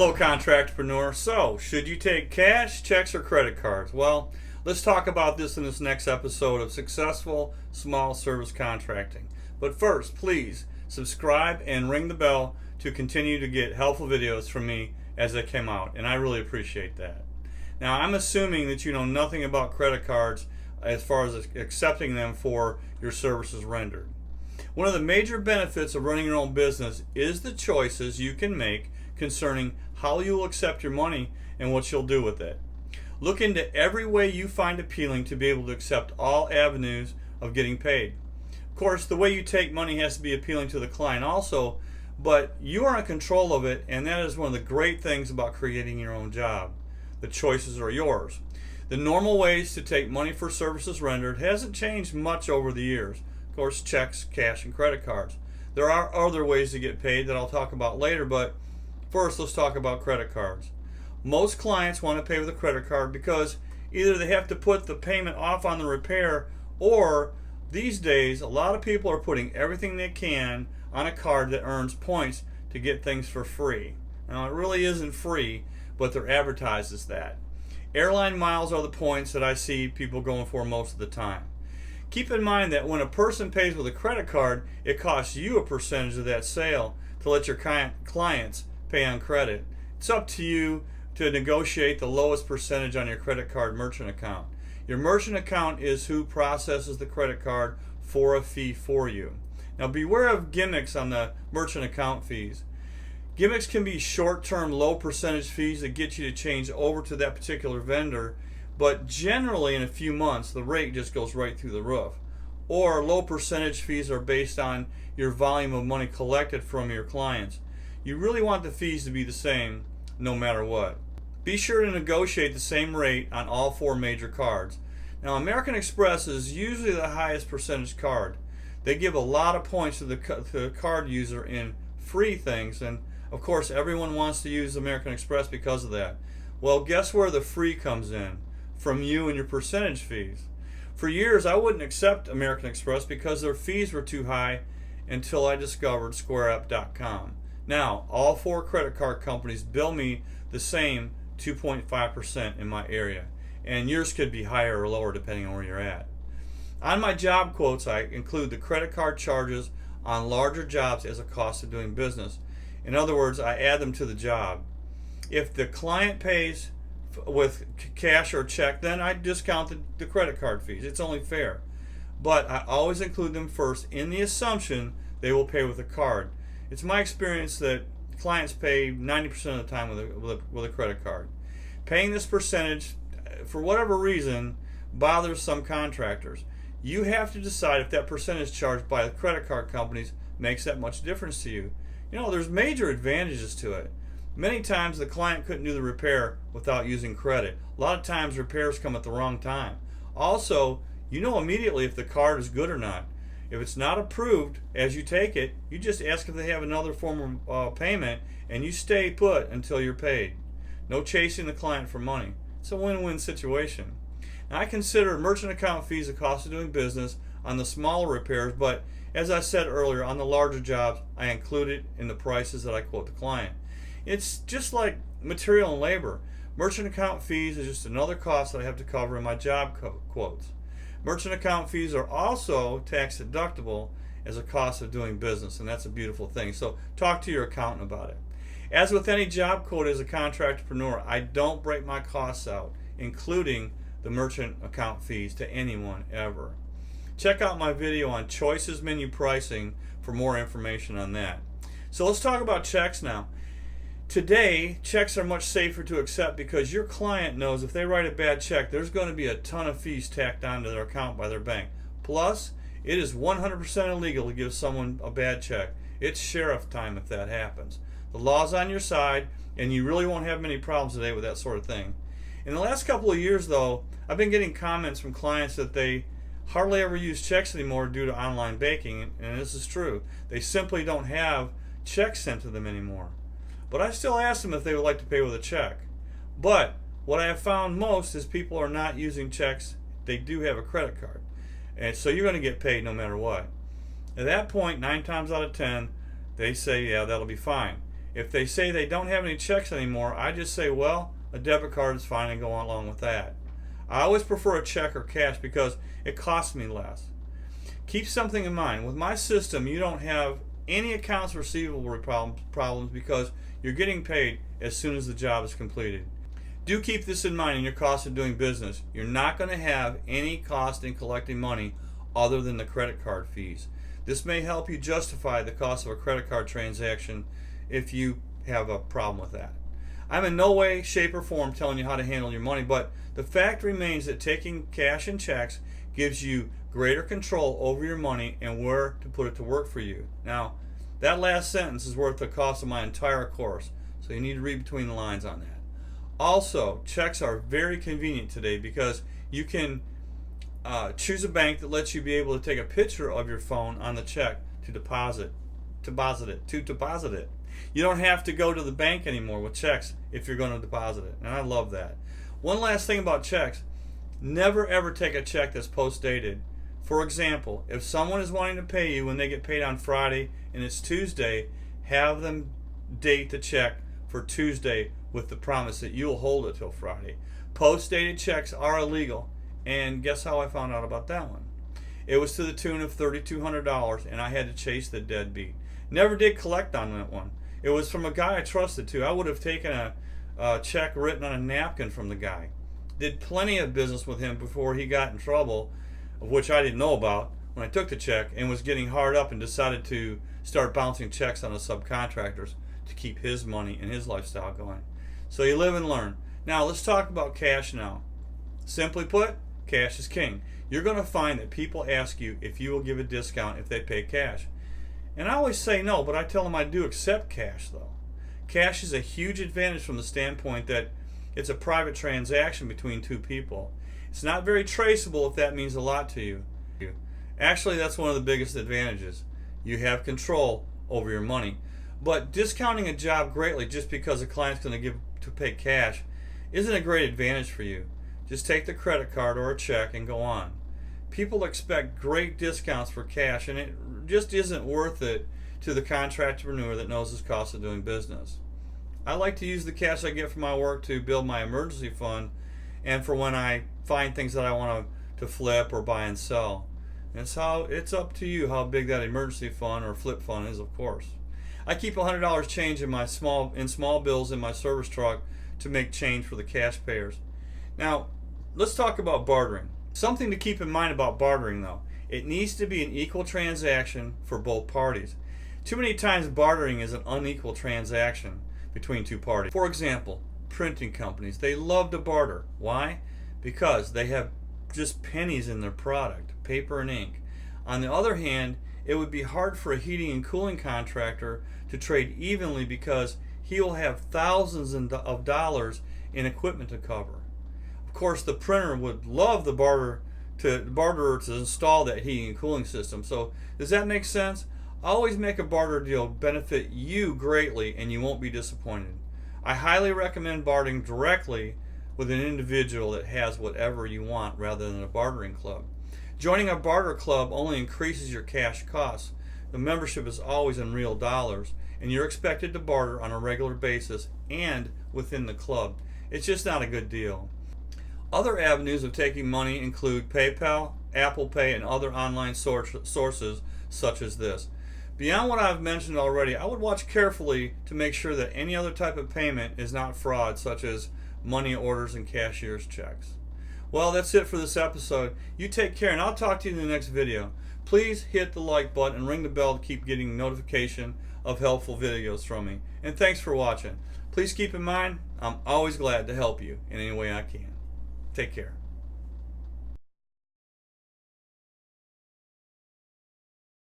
Hello, contractpreneur. So, should you take cash, checks, or credit cards? Well, let's talk about this in this next episode of Successful Small Service Contracting. But first, please subscribe and ring the bell to continue to get helpful videos from me as they come out, and I really appreciate that. Now, I'm assuming that you know nothing about credit cards as far as accepting them for your services rendered. One of the major benefits of running your own business is the choices you can make concerning how you will accept your money and what you'll do with it. Look into every way you find appealing to be able to accept all avenues of getting paid. Of course, the way you take money has to be appealing to the client also, but you are in control of it, and that is one of the great things about creating your own job. The choices are yours. The normal ways to take money for services rendered hasn't changed much over the years. Of course, checks, cash, and credit cards. There are other ways to get paid that I'll talk about later, but first, let's talk about credit cards. Most clients want to pay with a credit card because either they have to put the payment off on the repair, or these days, a lot of people are putting everything they can on a card that earns points to get things for free. Now, it really isn't free, but they're advertised as that. Airline miles are the points that I see people going for most of the time. Keep in mind that when a person pays with a credit card, it costs you a percentage of that sale to let your clients pay on credit. It's up to you to negotiate the lowest percentage on your credit card merchant account. Your merchant account is who processes the credit card for a fee for you. Now, beware of gimmicks on the merchant account fees. Gimmicks can be short-term, low percentage fees that get you to change over to that particular vendor, but generally in a few months the rate just goes right through the roof. Or low percentage fees are based on your volume of money collected from your clients. You really want the fees to be the same no matter what. Be sure to negotiate the same rate on all four major cards. Now, American Express is usually the highest percentage card. They give a lot of points to the card user in free things, and of course everyone wants to use American Express because of that. Well, guess where the free comes in? From you and your percentage fees. For years I wouldn't accept American Express because their fees were too high until I discovered SquareUp.com. Now, all four credit card companies bill me the same 2.5% in my area, and yours could be higher or lower depending on where you're at. On my job quotes, I include the credit card charges on larger jobs as a cost of doing business. In other words, I add them to the job. If the client pays with cash or check, then I discount the credit card fees. It's only fair. But I always include them first in the assumption they will pay with a card. It's my experience that clients pay 90% of the time with a credit card. Paying this percentage, for whatever reason, bothers some contractors. You have to decide if that percentage charged by the credit card companies makes that much difference to you. You know, there's major advantages to it. Many times the client couldn't do the repair without using credit. A lot of times repairs come at the wrong time. Also, you know immediately if the card is good or not. If it's not approved as you take it, you just ask if they have another form of payment, and you stay put until you're paid. No chasing the client for money. It's a win-win situation. Now, I consider merchant account fees a cost of doing business on the smaller repairs, but as I said earlier, on the larger jobs, I include it in the prices that I quote the client. It's just like material and labor. Merchant account fees is just another cost that I have to cover in my job quotes. Merchant account fees are also tax deductible as a cost of doing business, and that's a beautiful thing. So talk to your accountant about it. As with any job quote as a contractpreneur, I don't break my costs out, including the merchant account fees, to anyone ever. Check out my video on Choices Menu Pricing for more information on that. So let's talk about checks now. Today, checks are much safer to accept because your client knows if they write a bad check, there's going to be a ton of fees tacked onto their account by their bank. Plus, it is 100% illegal to give someone a bad check. It's sheriff time if that happens. The law's on your side, and you really won't have many problems today with that sort of thing. In the last couple of years, though, I've been getting comments from clients that they hardly ever use checks anymore due to online banking, and this is true. They simply don't have checks sent to them anymore. But I still ask them if they would like to pay with a check. But what I have found most is people are not using checks. They do have a credit card. And so you're going to get paid no matter what. At that point, 9 times out of 10, they say, yeah, that'll be fine. If they say they don't have any checks anymore, I just say, well, a debit card is fine and go along with that. I always prefer a check or cash because it costs me less. Keep something in mind. With my system, you don't have any accounts receivable problems because you're getting paid as soon as the job is completed. Do keep this in mind in your cost of doing business. You're not going to have any cost in collecting money other than the credit card fees. This may help you justify the cost of a credit card transaction if you have a problem with that. I'm in no way, shape, or form telling you how to handle your money, but the fact remains that taking cash and checks gives you greater control over your money and where to put it to work for you. Now, that last sentence is worth the cost of my entire course, so you need to read between the lines on that. Also, checks are very convenient today because you can choose a bank that lets you be able to take a picture of your phone on the check to deposit it. You don't have to go to the bank anymore with checks if you're going to deposit it, and I love that. One last thing about checks: never ever take a check that's post-dated. For example, if someone is wanting to pay you when they get paid on Friday and it's Tuesday, have them date the check for Tuesday with the promise that you'll hold it till Friday. Post-dated checks are illegal, and guess how I found out about that one? It was to the tune of $3,200, and I had to chase the deadbeat. Never did collect on that one. It was from a guy I trusted too. I would have taken a check written on a napkin from the guy. Did plenty of business with him before he got in trouble, of which I didn't know about when I took the check, and was getting hard up and decided to start bouncing checks on the subcontractors to keep his money and his lifestyle going. So you live and learn. Now let's talk about cash now. Simply put, cash is king. You're going to find that people ask you if you will give a discount if they pay cash. And I always say no, but I tell them I do accept cash though. Cash is a huge advantage from the standpoint that it's a private transaction between two people. It's not very traceable if that means a lot to you. Actually, that's one of the biggest advantages. You have control over your money. But discounting a job greatly just because a client's going to pay cash isn't a great advantage for you. Just take the credit card or a check and go on. People expect great discounts for cash, and it just isn't worth it to the contractpreneur that knows his cost of doing business. I like to use the cash I get from my work to build my emergency fund and for when I find things that I want to flip or buy and sell. And it's up to you how big that emergency fund or flip fund is, of course. I keep $100 change in small bills in my service truck to make change for the cash payers. Now, let's talk about bartering. Something to keep in mind about bartering though: it needs to be an equal transaction for both parties. Too many times bartering is an unequal transaction between two parties. For example, printing companies, they love to barter. Why? Because they have just pennies in their product, paper and ink. On the other hand, it would be hard for a heating and cooling contractor to trade evenly because he will have thousands of dollars in equipment to cover. Of course, the printer would love the barterer to install that heating and cooling system. So does that make sense? Always make a barter deal benefit you greatly, and you won't be disappointed. I highly recommend bartering directly with an individual that has whatever you want rather than a bartering club. Joining a barter club only increases your cash costs. The membership is always in real dollars, and you're expected to barter on a regular basis and within the club. It's just not a good deal. Other avenues of taking money include PayPal, Apple Pay, and other online sources such as this. Beyond what I've mentioned already, I would watch carefully to make sure that any other type of payment is not fraud, such as money orders and cashier's checks. Well, that's it for this episode. You take care, and I'll talk to you in the next video. Please hit the like button and ring the bell to keep getting notification of helpful videos from me. And thanks for watching. Please keep in mind, I'm always glad to help you in any way I can. Take care.